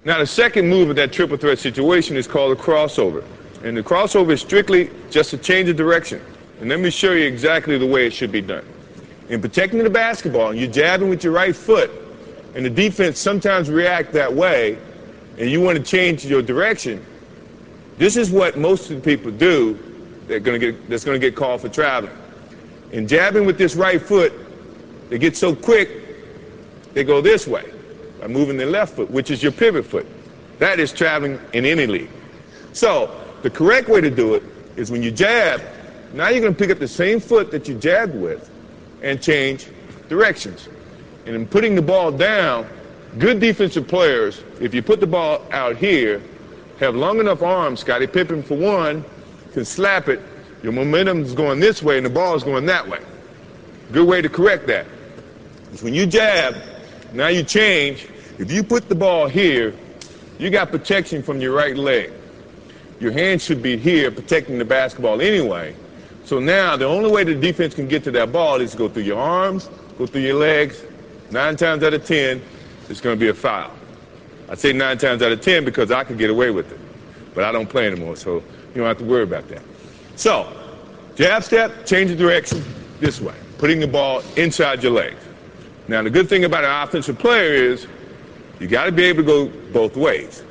Now, the second move of that triple threat situation is called a crossover. And the crossover is strictly just a change of direction. And let me show you exactly the way it should be done. In protecting the basketball, you're jabbing with your right foot, and the defense sometimes react that way, and you want to change your direction. This is what most of the people do that's going to get called for traveling. In jabbing with this right foot, they get so quick, they go this way by moving their left foot, which is your pivot foot. That is traveling in any league. So the correct way to do it is when you jab, now you're going to pick up the same foot that you jabbed with and change directions. And in putting the ball down, good defensive players, if you put the ball out here, have long enough arms. Scottie Pippen, for one, can slap it. Your momentum is going this way and the ball is going that way. Good way to correct that is when you jab, now you change. If you put the ball here, you got protection from your right leg. Your hand should be here protecting the basketball anyway. So now the only way the defense can get to that ball is to go through your arms, go through your legs. 9 times out of 10, it's going to be a foul. I say 9 times out of 10 because I could get away with it. But I don't play anymore, so you don't have to worry about that. So, jab step, change the direction this way, putting the ball inside your legs. Now, the good thing about an offensive player is you got to be able to go both ways.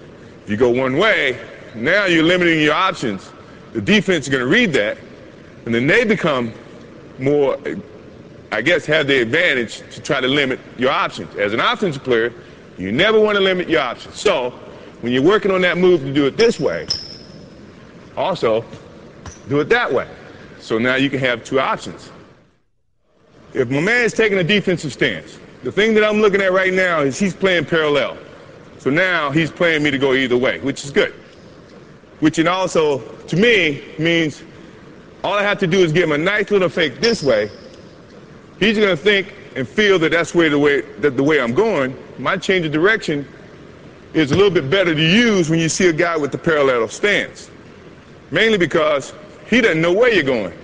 If you go one way, now you're limiting your options. The defense is going to read that, and then they become more, I guess, have the advantage to try to limit your options. As an offensive player, you never want to limit your options. So when you're working on that move to do it this way, also do it that way. So now you can have 2 options. If my man is taking a defensive stance, the thing that I'm looking at right now is he's playing parallel. So now he's playing me to go either way, which is good. Which it also, to me, means all I have to do is give him a nice little fake this way. He's going to think and feel that that's the way I'm going. My change of direction is a little bit better to use when you see a guy with the parallel stance. Mainly because he doesn't know where you're going.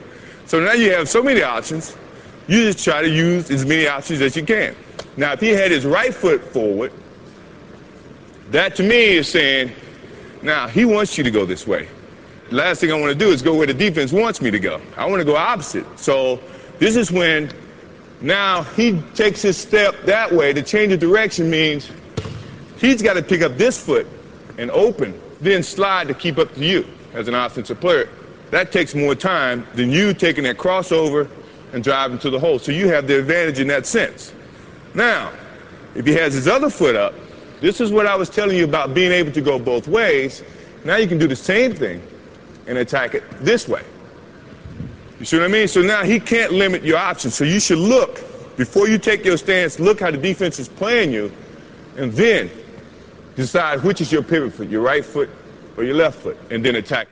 So now you have so many options, you just try to use as many options as you can. Now, if he had his right foot forward, that to me is saying, now he wants you to go this way. The last thing I want to do is go where the defense wants me to go. I want to go opposite. So this is when now he takes his step that way. The change of direction means he's got to pick up this foot and open, then slide to keep up to you as an offensive player. That takes more time than you taking that crossover and driving to the hole. So you have the advantage in that sense. Now, if he has his other foot up, this is what I was telling you about being able to go both ways. Now you can do the same thing and attack it this way. You see what I mean? So now he can't limit your options. So you should look, before you take your stance, look how the defense is playing you, and then decide which is your pivot foot, your right foot or your left foot, and then attack.